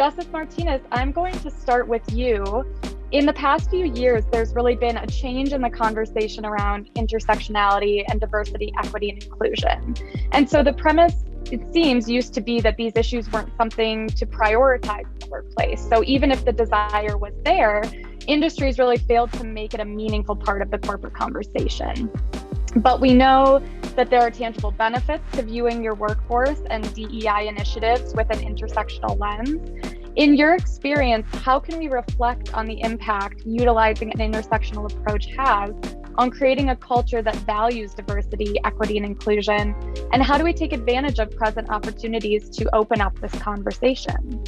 Justice Martinez, I'm going to start with you. In the past few years, there's really been a change in the conversation around intersectionality and diversity, equity, and inclusion. And so the premise, it seems, used to be that these issues weren't something to prioritize in the workplace. So even if the desire was there, industries really failed to make it a meaningful part of the corporate conversation. But we know that there are tangible benefits to viewing your workforce and DEI initiatives with an intersectional lens. In your experience, how can we reflect on the impact utilizing an intersectional approach has on creating a culture that values diversity, equity, and inclusion? And how do we take advantage of present opportunities to open up this conversation?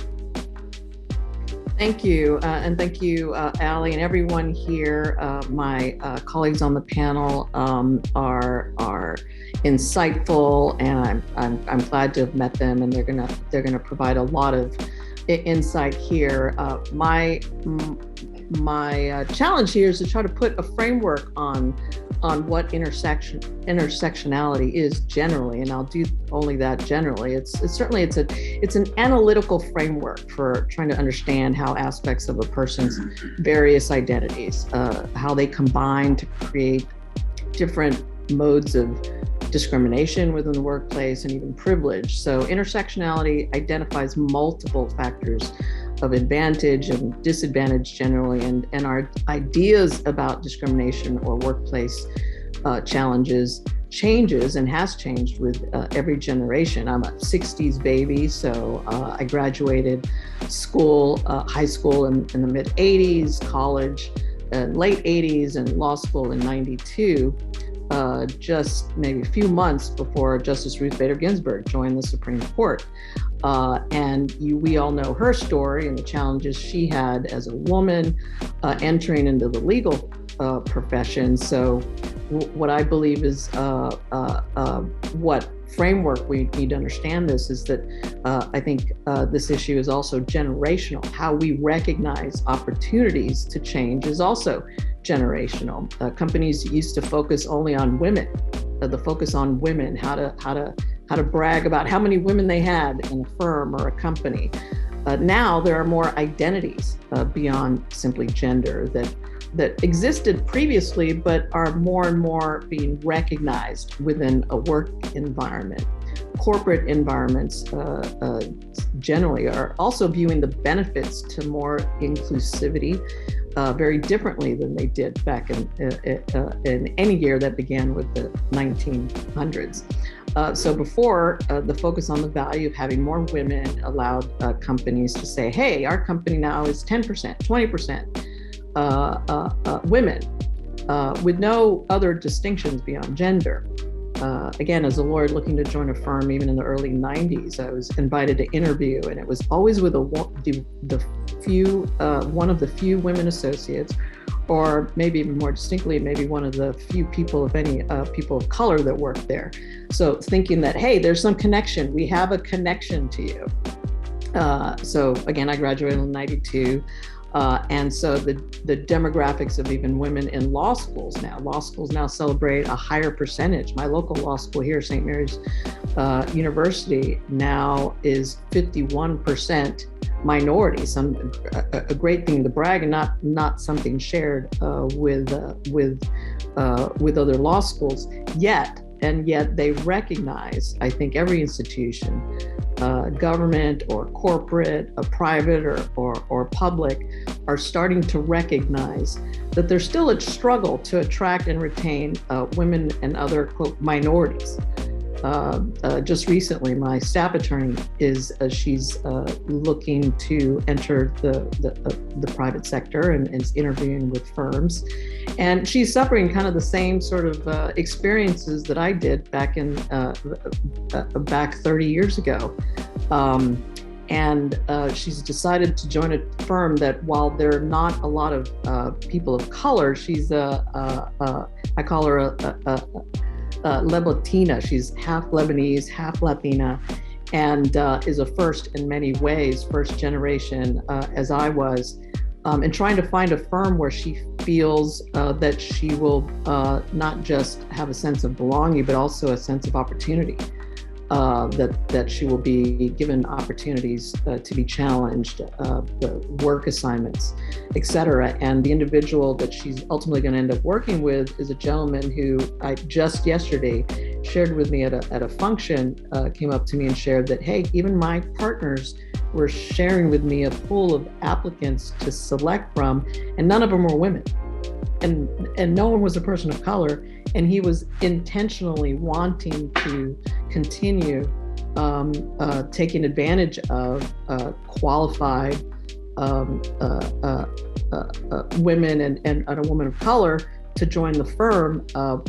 Thank you, and thank you, Allie, and everyone here. My colleagues on the panel are insightful, and I'm glad to have met them, and they're gonna provide a lot of insight here. My challenge here is to try to put a framework on what intersectionality is generally, and I'll do only that generally. It's an analytical framework for trying to understand how aspects of a person's various identities, how they combine to create different modes of discrimination within the workplace and even privilege. So intersectionality identifies multiple factors of advantage and disadvantage generally, and our ideas about discrimination or workplace challenges changes and has changed with every generation. I'm a 60s baby, so I graduated school, high school in the mid 80s, college late 80s, and law school in 92. Just maybe a few months before Justice Ruth Bader Ginsburg joined the Supreme Court. We all know her story and the challenges she had as a woman entering into the legal profession. So what I believe is what framework we need to understand this is that I think this issue is also generational. How we recognize opportunities to change is also generational. Companies used to focus only on women, the focus on women, how to brag about how many women they had in a firm or a company. Now there are more identities beyond simply gender that existed previously, but are more and more being recognized within a work environment. Corporate environments generally are also viewing the benefits to more inclusivity very differently than they did back in any year that began with the 1900s. So before, the focus on the value of having more women allowed companies to say, hey, our company now is 10%, 20% women, with no other distinctions beyond gender. Again, as a lawyer looking to join a firm, even in the early 90s, I was invited to interview, and it was always with one of the few women associates, or maybe even more distinctly, maybe one of the few people, if any, people of color that worked there. So thinking that, hey, there's some connection, we have a connection to you. So again, I graduated in 92. And so the demographics of even women in law schools now celebrate a higher percentage. My local law school here, St. Mary's University, now is 51% minority. A great thing to brag, and not something shared with other law schools yet. And yet they recognize, I think every institution, government or corporate, private or public, are starting to recognize that there's still a struggle to attract and retain women and other, quote, minorities. Just recently, my staff attorney she's looking to enter the private sector and is interviewing with firms, and she's suffering kind of the same sort of experiences that I did back 30 years ago. And she's decided to join a firm that, while there are not a lot of people of color, she's I call her a Latina. She's half Lebanese, half Latina, and is a first in many ways, first generation, as I was, and trying to find a firm where she feels that she will not just have a sense of belonging, but also a sense of opportunity. that she will be given opportunities to be challenged, the work assignments, et cetera. And the individual that she's ultimately going to end up working with is a gentleman who I just yesterday shared with me at a function, came up to me and shared that, hey, even my partners were sharing with me a pool of applicants to select from, and none of them were women. And no one was a person of color, and he was intentionally wanting to continue taking advantage of qualified women and a woman of color to join the firm,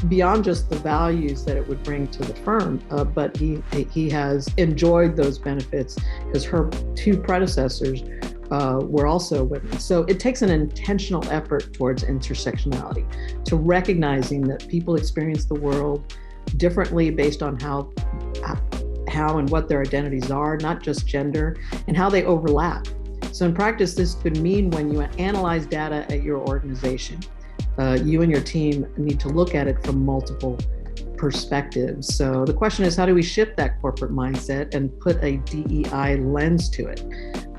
beyond just the values that it would bring to the firm, but he has enjoyed those benefits because her two predecessors were also women. So it takes an intentional effort towards intersectionality, to recognizing that people experience the world differently based on how and what their identities are, not just gender, and how they overlap. So in practice, this could mean when you analyze data at your organization, you and your team need to look at it from multiple perspectives. So the question is, how do we shift that corporate mindset and put a DEI lens to it?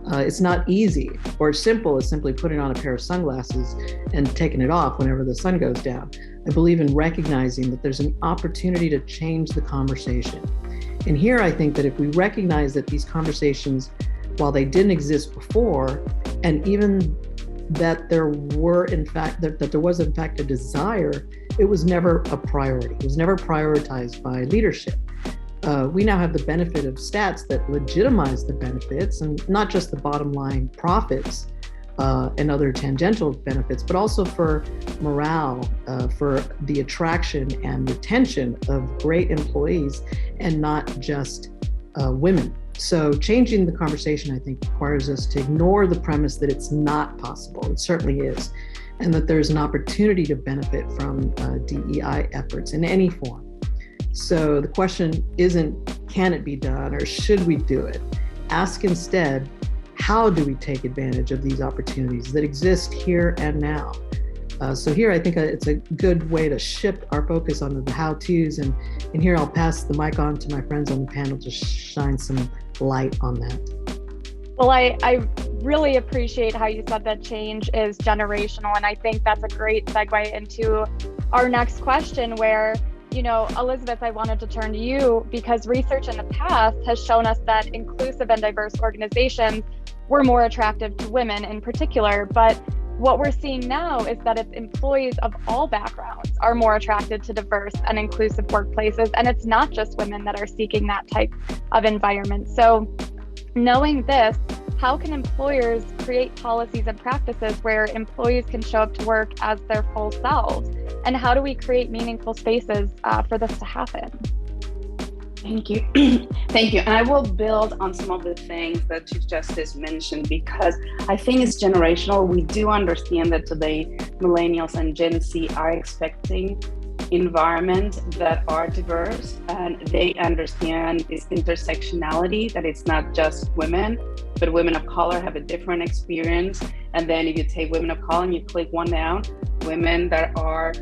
It's not easy or simple as simply putting on a pair of sunglasses and taking it off whenever the sun goes down. I believe in recognizing that there's an opportunity to change the conversation. And here I think that if we recognize that these conversations, while they didn't exist before, and even that there was in fact a desire, it was never a priority. It was never prioritized by leadership. We now have the benefit of stats that legitimize the benefits, and not just the bottom line profits and other tangential benefits, but also for morale, for the attraction and retention of great employees, and not just women. So changing the conversation, I think, requires us to ignore the premise that it's not possible. It certainly is. And that there's an opportunity to benefit from DEI efforts in any form. So the question isn't, can it be done or should we do it? Ask instead, how do we take advantage of these opportunities that exist here and now? So here I think it's a good way to shift our focus onto the how-tos, and here I'll pass the mic on to my friends on the panel to shine some light on that. Well, I really appreciate how you said that change is generational, and I think that's a great segue into our next question where, you know, Elizabeth, I wanted to turn to you because research in the past has shown us that inclusive and diverse organizations were more attractive to women in particular, but what we're seeing now is that it's employees of all backgrounds are more attracted to diverse and inclusive workplaces, and it's not just women that are seeking that type of environment. So knowing this, how can employers create policies and practices where employees can show up to work as their full selves? And how do we create meaningful spaces for this to happen? Thank you. Thank you. And I will build on some of the things that Chief Justice mentioned, because I think it's generational. We do understand that today millennials and Gen Z are expecting environments that are diverse, and they understand this intersectionality, that it's not just women, but women of color have a different experience. And then if you take women of color and you click one down, women that are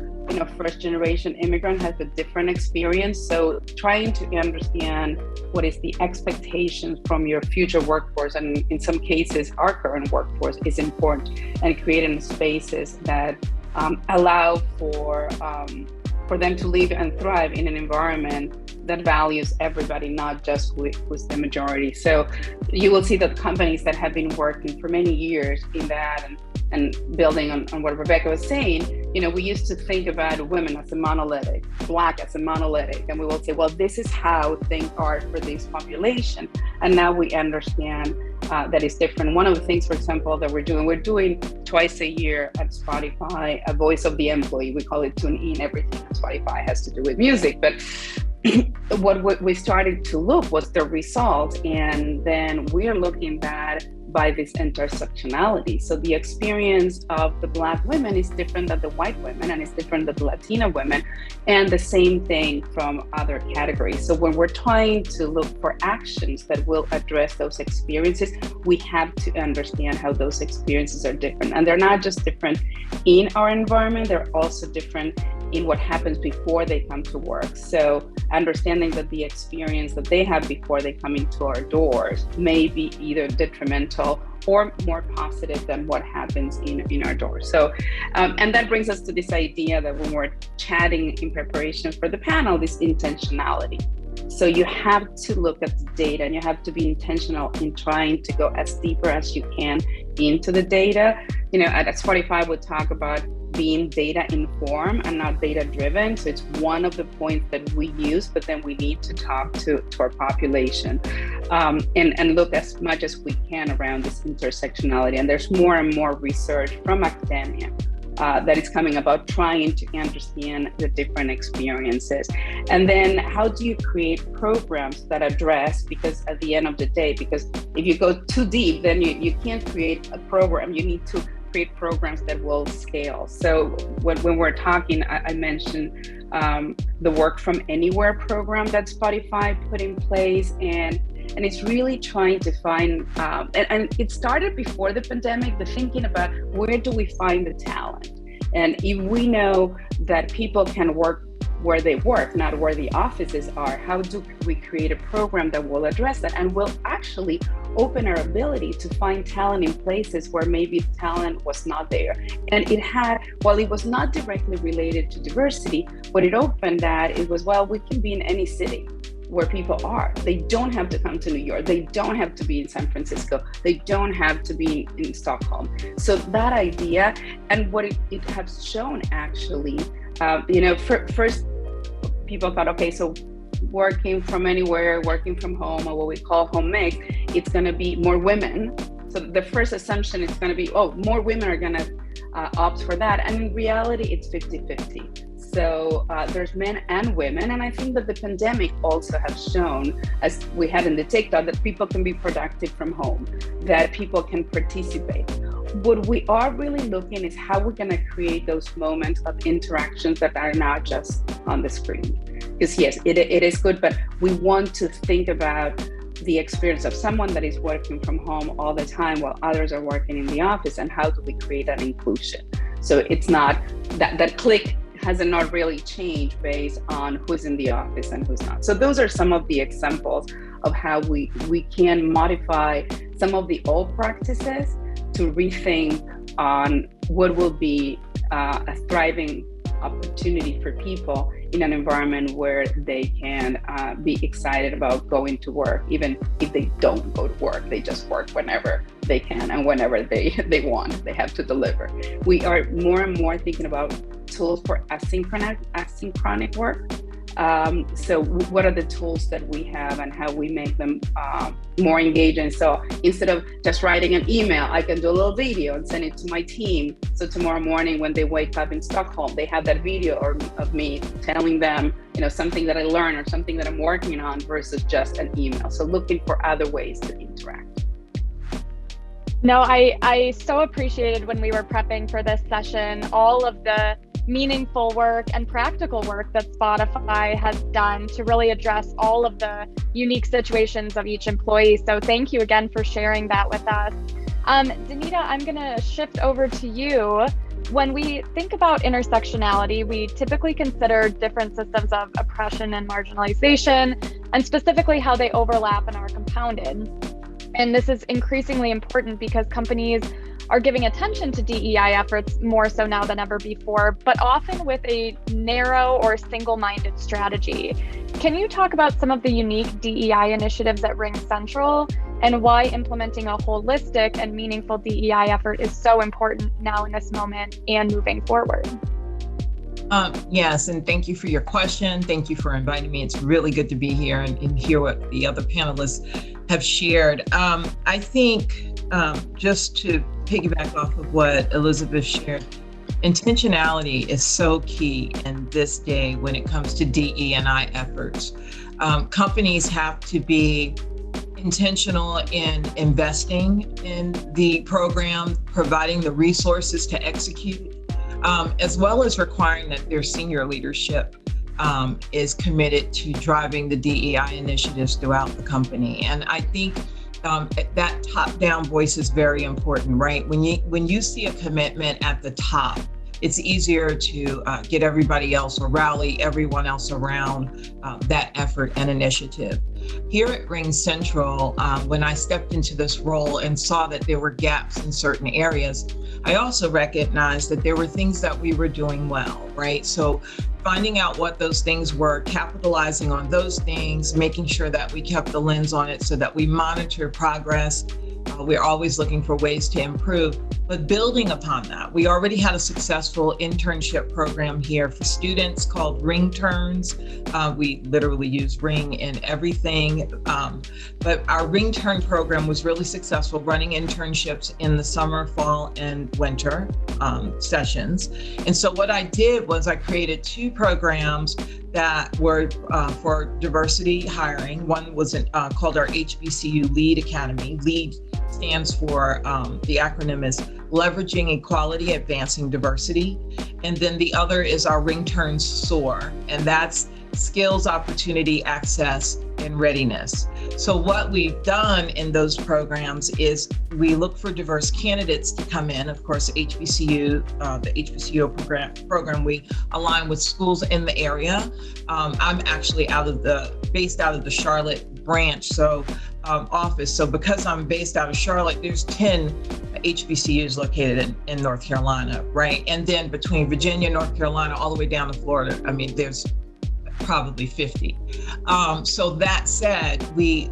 first generation immigrant has a different experience. So trying to understand what is the expectations from your future workforce, and in some cases our current workforce, is important, and creating spaces that allow for them to live and thrive in an environment that values everybody, not just who's the majority. So you will see that companies that have been working for many years in that, and building on what Rebecca was saying, we used to think about women as a monolithic, Black as a monolithic, and we will say, well, this is how things are for this population. And now we understand that it's different. One of the things, for example, that we're doing twice a year at Spotify, a voice of the employee. We call it Tune In. Everything at Spotify has to do with music, but what we started to look was the results, and then we're looking at by this intersectionality. So the experience of the Black women is different than the white women, and it's different than the Latina women, and the same thing from other categories. So when we're trying to look for actions that will address those experiences, we have to understand how those experiences are different. And they're not just different in our environment, they're also different in what happens before they come to work. So understanding that the experience that they have before they come into our doors may be either detrimental or more positive than what happens in our doors. So, and that brings us to this idea that when we're chatting in preparation for the panel, this intentionality. So you have to look at the data and you have to be intentional in trying to go as deeper as you can into the data. You know, at Spotify, we talk about being data informed and not data driven. So it's one of the points that we use, but then we need to talk to our population and look as much as we can around this intersectionality. And there's more and more research from academia that is coming about trying to understand the different experiences. And then how do you create programs that address, because at the end of the day, because if you go too deep, then you can't create a program. You need to create programs that will scale. So when we're talking, I mentioned the Work From Anywhere program that Spotify put in place, and it's really trying to find, and it started before the pandemic, the thinking about where do we find the talent? And if we know that people can work where they work, not where the offices are, how do we create a program that will address that and will actually open our ability to find talent in places where maybe talent was not there? And it had, while it was not directly related to diversity, what it opened that it was, well, we can be in any city where people are. They don't have to come to New York. They don't have to be in San Francisco. They don't have to be in Stockholm. So that idea, and what it has shown actually, first people thought, okay, so working from anywhere, working from home, or what we call home mix, it's going to be more women. So the first assumption is going to be, oh, more women are going to opt for that. And in reality, it's 50-50. So there's men and women. And I think that the pandemic also has shown, as we had in the TikTok, that people can be productive from home, that people can participate. What we are really looking is how we're going to create those moments of interactions that are not just on the screen. Because yes, it is good, but we want to think about the experience of someone that is working from home all the time while others are working in the office, and how do we create that inclusion? So it's not that click has not really changed based on who's in the office and who's not. So those are some of the examples of how we can modify some of the old practices to rethink on what will be a thriving opportunity for people in an environment where they can be excited about going to work, even if they don't go to work. They just work whenever they can and whenever they want. They have to deliver. We are more and more thinking about tools for asynchronous work. So what are the tools that we have and how we make them more engaging? So instead of just writing an email, I can do a little video and send it to my team. So tomorrow morning when they wake up in Stockholm, they have that video of me telling them, something that I learned or something that I'm working on versus just an email. So looking for other ways to interact. No, I so appreciated when we were prepping for this session, all of the meaningful work and practical work that Spotify has done to really address all of the unique situations of each employee. So thank you again for sharing that with us. Danita, I'm going to shift over to you. When we think about intersectionality, we typically consider different systems of oppression and marginalization, and specifically how they overlap and are compounded. And this is increasingly important because companies are giving attention to DEI efforts more so now than ever before, but often with a narrow or single-minded strategy. Can you talk about some of the unique DEI initiatives that Ring Central and why implementing a holistic and meaningful DEI effort is so important now in this moment and moving forward? Yes, and thank you for your question. Thank you for inviting me. It's really good to be here and hear what the other panelists have shared. I think just to piggyback off of what Elizabeth shared, intentionality is so key in this day when it comes to DE&I efforts. Companies have to be intentional in investing in the program, providing the resources to execute, as well as requiring that their senior leadership is committed to driving the DEI initiatives throughout the company. And I think that top-down voice is very important, right? When you see a commitment at the top it's easier to get everybody else or rally everyone else around that effort and initiative. Here at Ring Central, when I stepped into this role and saw that there were gaps in certain areas, I also recognized that there were things that we were doing well, right? So finding out what those things were, capitalizing on those things, making sure that we kept the lens on it so that we monitor progress. We're always looking for ways to improve, but building upon that, we already had a successful internship program here for students called Ring Turns. We literally use Ring in everything, but our Ring Turn program was really successful, running internships in the summer, fall, and winter sessions. And so what I did was I created 2 programs that were for diversity hiring. One was called our HBCU Lead Academy. Lead stands for, the acronym is Leveraging Equality, Advancing Diversity. And then the other is our Ring Turns SOAR, and that's Skills, Opportunity, Access, and Readiness. So what we've done in those programs is we look for diverse candidates to come in. Of course, HBCU, the HBCU program, we align with schools in the area. I'm actually based out of the Charlotte branch, office. So because I'm based out of Charlotte, there's 10 HBCUs located in North Carolina, right? And then between Virginia, North Carolina, all the way down to Florida, I mean, there's probably 50. So that said, we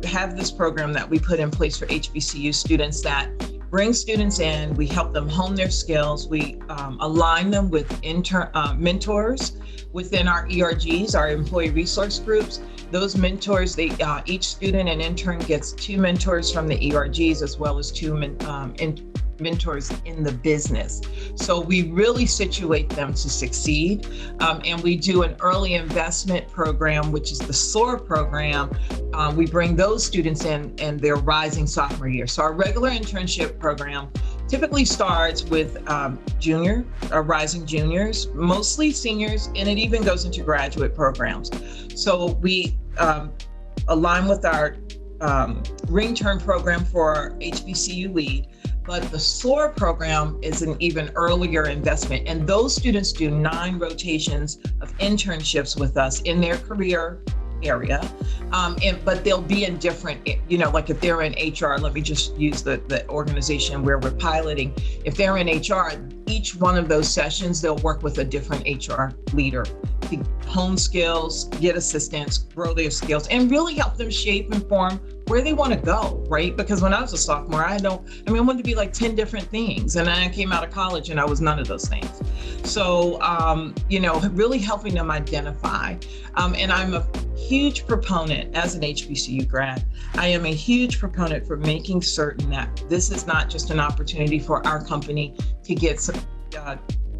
have this program that we put in place for HBCU students that bring students in, we help them hone their skills, we align them with mentors within our ERGs, our employee resource groups. Those mentors, each student and intern gets 2 mentors from the ERGs as well as 2 mentors in the business. So we really situate them to succeed. And we do an early investment program, which is the SOAR program. We bring those students in their rising sophomore year. So our regular internship program typically starts with rising juniors, mostly seniors, and it even goes into graduate programs. So we align with our Ring Turn program for HBCU Lead, but the SOAR program is an even earlier investment. And those students do 9 rotations of internships with us in their career area. But they'll be in different, like if they're in HR, let me just use the organization where we're piloting. If they're in HR, each one of those sessions, they'll work with a different HR leader to hone skills, get assistance, grow their skills, and really help them shape and form where they want to go, right? Because when I was a sophomore, I wanted to be like 10 different things. And then I came out of college and I was none of those things. So, really helping them identify. And I'm a huge proponent as an HBCU grad. I am a huge proponent for making certain that this is not just an opportunity for our company to get some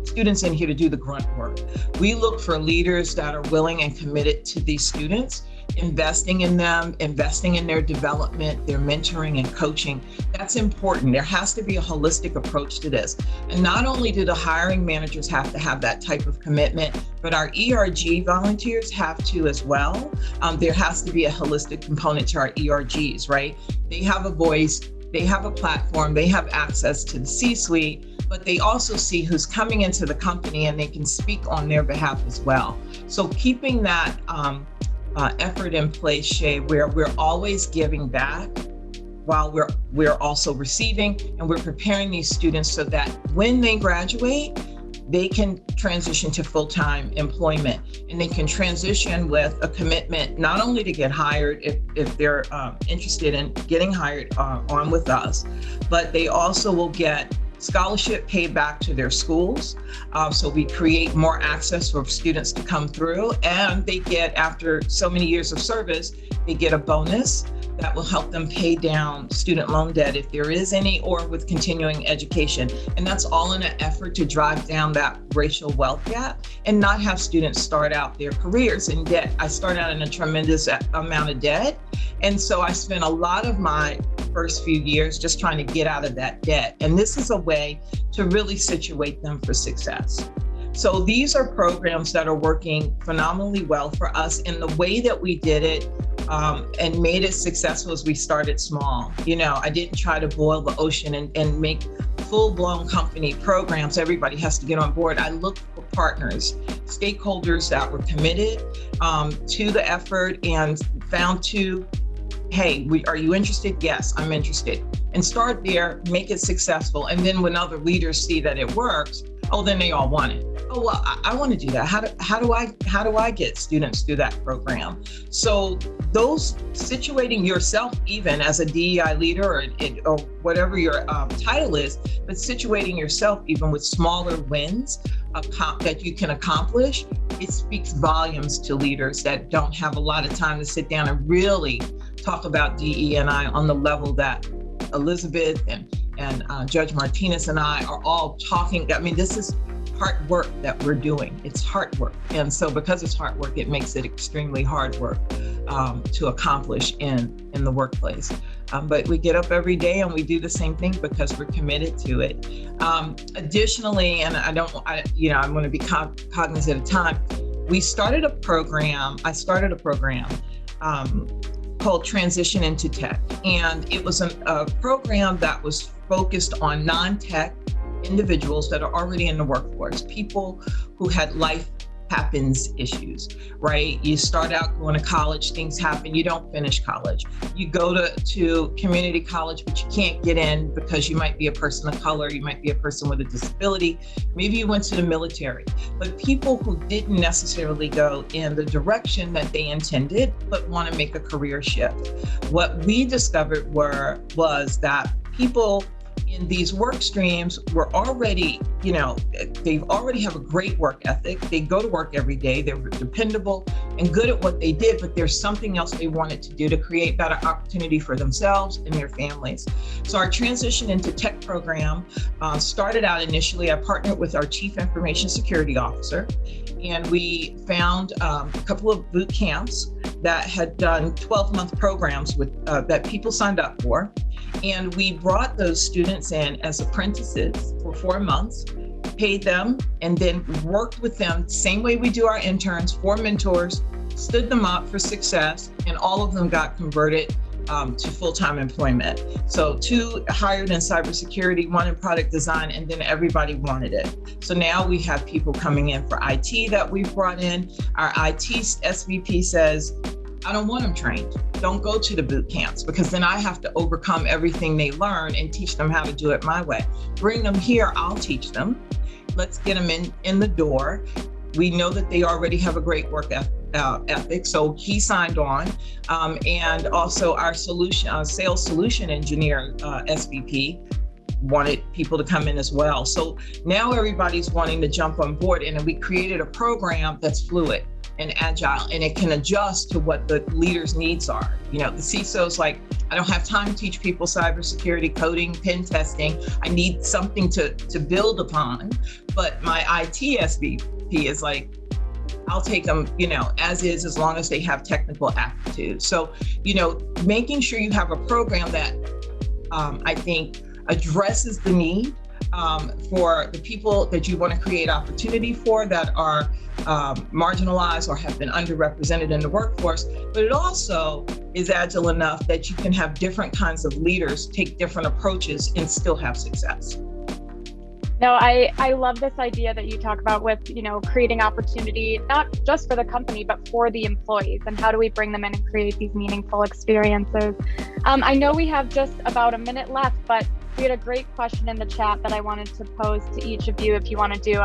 students in here to do the grunt work. We look for leaders that are willing and committed to these students, investing in them, investing in their development, their mentoring and coaching. That's important. There has to be a holistic approach to this. And not only do the hiring managers have to have that type of commitment, but our ERG volunteers have to as well. There has to be a holistic component to our ERGs, right? They have a voice, they have a platform, they have access to the C-suite, but they also see who's coming into the company and they can speak on their behalf as well. So keeping that effort in place, Shay, where we're always giving back while we're also receiving, and we're preparing these students so that when they graduate, they can transition to full-time employment, and they can transition with a commitment not only to get hired if they're interested in getting hired on with us, but they also will get scholarship paid back to their schools. So we create more access for students to come through, and they get, after so many years of service, they get a bonus that will help them pay down student loan debt if there is any, or with continuing education. And that's all in an effort to drive down that racial wealth gap and not have students start out their careers in debt. I start out in a tremendous amount of debt. And so I spent a lot of my first few years just trying to get out of that debt. And this is a way to really situate them for success. So these are programs that are working phenomenally well for us. And the way that we did it and made it successful as we started small. I didn't try to boil the ocean and make full-blown company programs. Everybody has to get on board. I looked for partners, stakeholders that were committed to the effort, and found two. Hey, are you interested? Yes, I'm interested. And start there, make it successful. And then when other leaders see that it works, then they all want it. Well, I want to do that. How do I get students through that program? So those situating yourself, even as a DEI leader or whatever your title is, but situating yourself even with smaller wins that you can accomplish, it speaks volumes to leaders that don't have a lot of time to sit down and really talk about DE&I on the level that Elizabeth and Judge Martinez and I are all talking. I mean, this is hard work that we're doing. It's hard work. And so because it's hard work, it makes it extremely hard work to accomplish in the workplace. But we get up every day and we do the same thing because we're committed to it. Additionally, and I'm going to be cognizant of time, I started a program called Transition into Tech. And it was a program that was focused on non-tech individuals that are already in the workforce, people who had life happens issues, right? You start out going to college, things happen, you don't finish college. You go to community college, but you can't get in because you might be a person of color, you might be a person with a disability, maybe you went to the military. But people who didn't necessarily go in the direction that they intended, but want to make a career shift. What we discovered was that people in these work streams were already, they already have a great work ethic. They go to work every day. They're dependable and good at what they did, but there's something else they wanted to do to create better opportunity for themselves and their families. So our Transition into Tech program started out initially, I partnered with our Chief Information Security Officer, and we found a couple of boot camps that had done 12-month programs that people signed up for. And we brought those students in as apprentices for 4 months, paid them, and then worked with them same way we do our interns, 4 mentors, stood them up for success, and all of them got converted to full-time employment. So 2 hired in cybersecurity, 1 in product design, and then everybody wanted it. So now we have people coming in for IT that we've brought in. Our IT SVP says, I don't want them trained. Don't go to the boot camps because then I have to overcome everything they learn and teach them how to do it my way. Bring them here, I'll teach them. Let's get them in the door. We know that they already have a great work ethic, so he signed on. And also our sales solution engineer, SVP, wanted people to come in as well. So now everybody's wanting to jump on board, and we created a program that's fluid and agile, and it can adjust to what the leaders' needs are. The CISO's like, I don't have time to teach people cybersecurity, coding, pen testing. I need something to build upon. But my IT SVP is like, I'll take them, as is, as long as they have technical aptitude. So, making sure you have a program that I think addresses the need for the people that you want to create opportunity for that are marginalized or have been underrepresented in the workforce, but it also is agile enough that you can have different kinds of leaders take different approaches and still have success. No, I love this idea that you talk about with, creating opportunity, not just for the company, but for the employees, and how do we bring them in and create these meaningful experiences. I know we have just about a minute left, but we had a great question in the chat that I wanted to pose to each of you if you want to do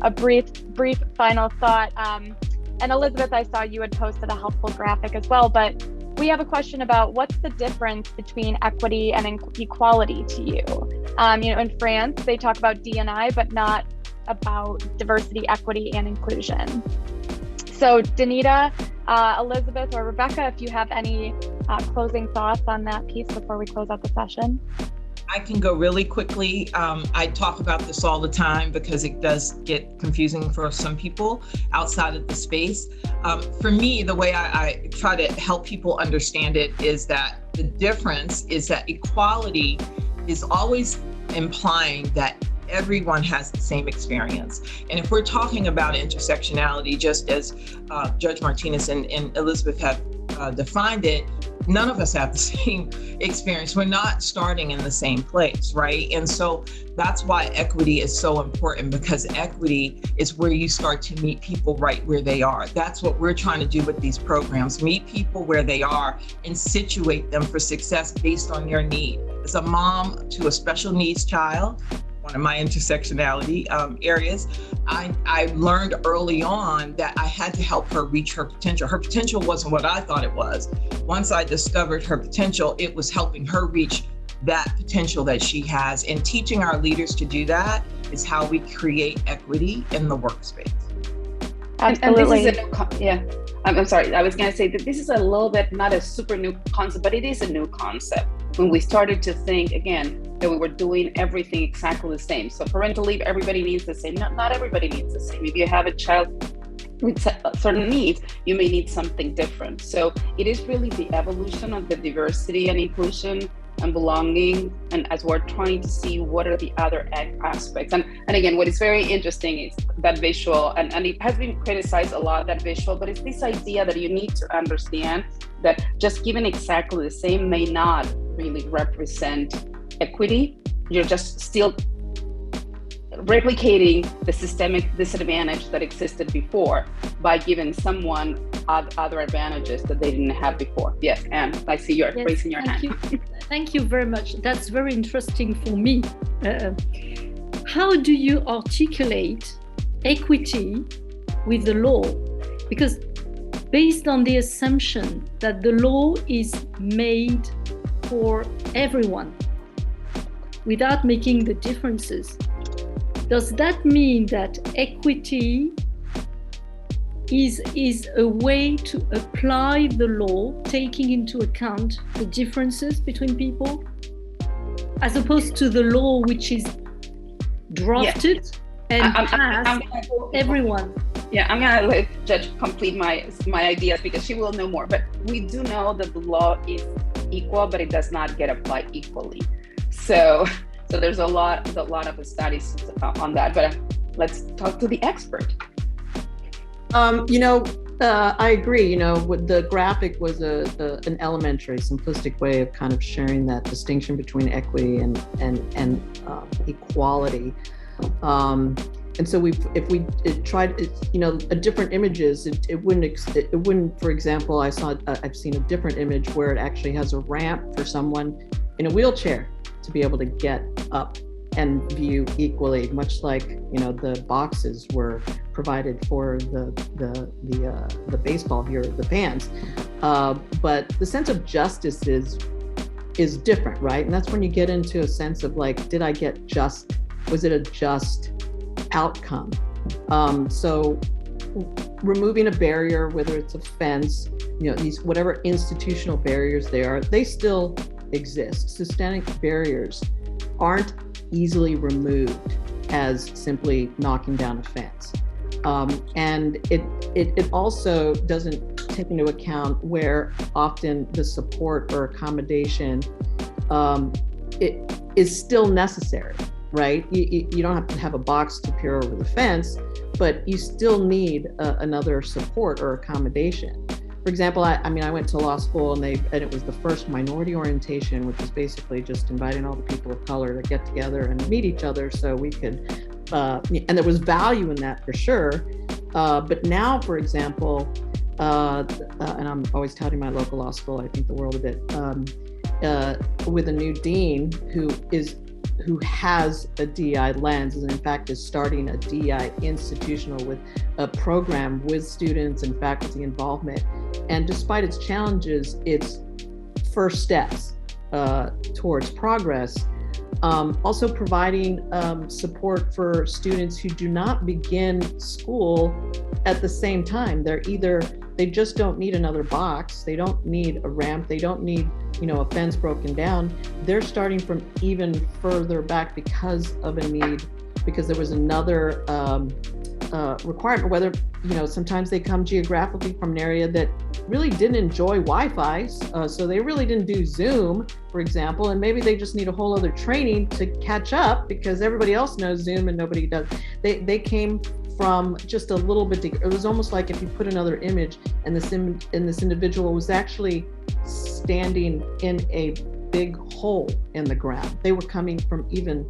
a brief final thought. And Elizabeth, I saw you had posted a helpful graphic as well, but we have a question about what's the difference between equity and equality to you? In France, they talk about D&I, but not about diversity, equity, and inclusion. So Danita, Elizabeth, or Rebecca, if you have any closing thoughts on that piece before we close out the session. I can go really quickly. I talk about this all the time because it does get confusing for some people outside of the space. For me, the way I try to help people understand it is that the difference is that equality is always implying that everyone has the same experience. And if we're talking about intersectionality, just as Judge Martinez and Elizabeth have defined it, none of us have the same experience. We're not starting in the same place, right? And so that's why equity is so important, because equity is where you start to meet people right where they are. That's what we're trying to do with these programs, meet people where they are and situate them for success based on their need. As a mom to a special needs child, one of my intersectionality areas, I learned early on that I had to help her reach her potential. Her potential wasn't what I thought it was. Once I discovered her potential, it was helping her reach that potential that she has. And teaching our leaders to do that is how we create equity in the workspace. Absolutely. And this is I'm sorry, I was going to say that this is a little bit not a super new concept, but it is a new concept. When we started to think, again, that we were doing everything exactly the same. So parental leave, everybody needs the same. Not everybody needs the same. If you have a child with certain needs, you may need something different. So it is really the evolution of the diversity and inclusion and belonging, and as we're trying to see what are the other aspects. And again, what is very interesting is that visual, and it has been criticized a lot, that visual, but it's this idea that you need to understand that just given exactly the same may not really represent equity. You're just still replicating the systemic disadvantage that existed before by giving someone other advantages that they didn't have before. Yes, and I see you're raising your hand. Thank you very much. That's very interesting for me. How do you articulate equity with the law? Because based on the assumption that the law is made for everyone without making the differences, does that mean that equity is a way to apply the law, taking into account the differences between people, as opposed to the law which is drafted and passed for everyone? Yeah, I'm gonna let Judge complete my ideas because she will know more. But we do know that the law is equal, but it does not get applied equally. So there's a lot of studies on that. But let's talk to the expert. I agree. What the graphic was an elementary, simplistic way of kind of sharing that distinction between equity and equality. And so if we tried, different images, it wouldn't. For example, I've seen a different image where it actually has a ramp for someone in a wheelchair to be able to get up and view equally, much like the boxes were provided for the baseball viewer, the fans. But the sense of justice is different, right? And that's when you get into a sense of like, was it a just outcome? So removing a barrier, whether it's a fence, these whatever institutional barriers they still exist. Systemic barriers aren't easily removed as simply knocking down a fence. And it also doesn't take into account where often the support or accommodation it is still necessary, right? You don't have to have a box to peer over the fence, but you still need another support or accommodation. For example, I went to law school and it was the first minority orientation, which was basically just inviting all the people of color to get together and meet each other so we could, and there was value in that for sure. But now, for example, and I'm always touting my local law school, I think the world of it, with a new dean who has a DEI lens and in fact is starting a DEI institutional with a program with students and faculty involvement. And despite its challenges, its first steps towards progress. Also providing support for students who do not begin school at the same time. They just don't need another box. They don't need a ramp. They don't need, a fence broken down. They're starting from even further back because of a need, because there was another requirement, whether, sometimes they come geographically from an area that really didn't enjoy Wi-Fi. So they really didn't do Zoom, for example, and maybe they just need a whole other training to catch up because everybody else knows Zoom and nobody does. They came from just a little bit. It was almost like if you put another image, and this individual was actually standing in a big hole in the ground. They were coming from even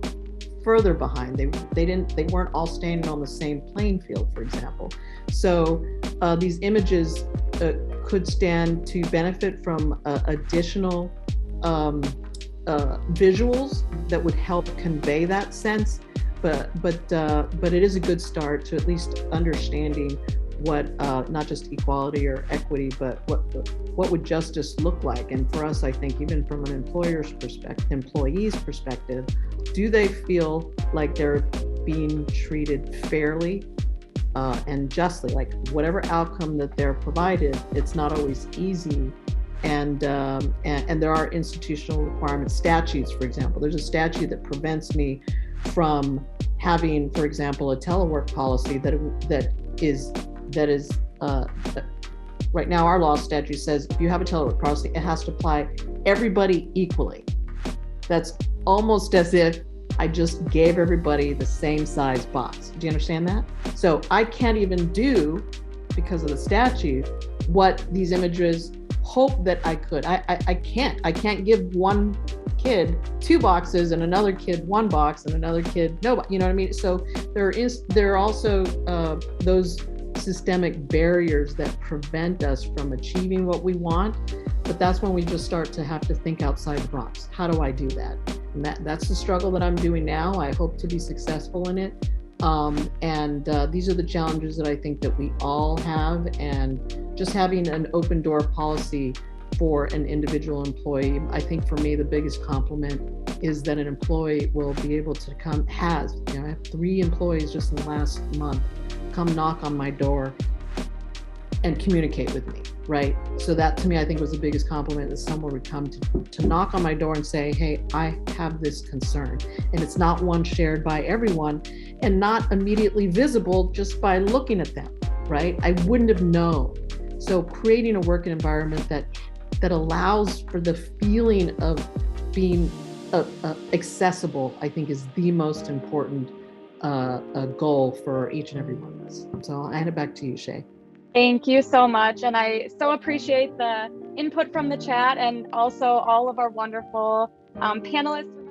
further behind. They weren't all standing on the same playing field, for example. So these images could stand to benefit from additional visuals that would help convey that sense. But it is a good start to at least understanding what not just equality or equity, but what would justice look like. And for us, I think even from an employer's perspective, employee's perspective, do they feel like they're being treated fairly and justly? Like whatever outcome that they're provided, it's not always easy. And there are institutional requirements, statutes, for example. There's a statute that prevents me from having, for example, a telework policy that is right now our law statute says if you have a telework policy, it has to apply everybody equally. That's almost as if I just gave everybody the same size box. Do you understand that? So I can't even do, because of the statute, what these images hope that I could. I can't give one kid 2 boxes and another kid 1 box and another kid no, you know what I mean? So there are also those systemic barriers that prevent us from achieving what we want. But that's when we just start to have to think outside the box. How do I do that? And that's the struggle that I'm doing now. I hope to be successful in it. These are the challenges that I think that we all have. And just having an open door policy for an individual employee, I think for me, the biggest compliment is that an employee will be able to come, I have 3 employees just in the last month come knock on my door and communicate with me, right? So that to me, I think was the biggest compliment, that someone would come to knock on my door and say, hey, I have this concern. And it's not one shared by everyone and not immediately visible just by looking at them, right? I wouldn't have known. So creating a work environment that allows for the feeling of being accessible, I think is the most important goal for each and every one of us. So I hand it back to you, Shay. Thank you so much. And I so appreciate the input from the chat and also all of our wonderful panelists.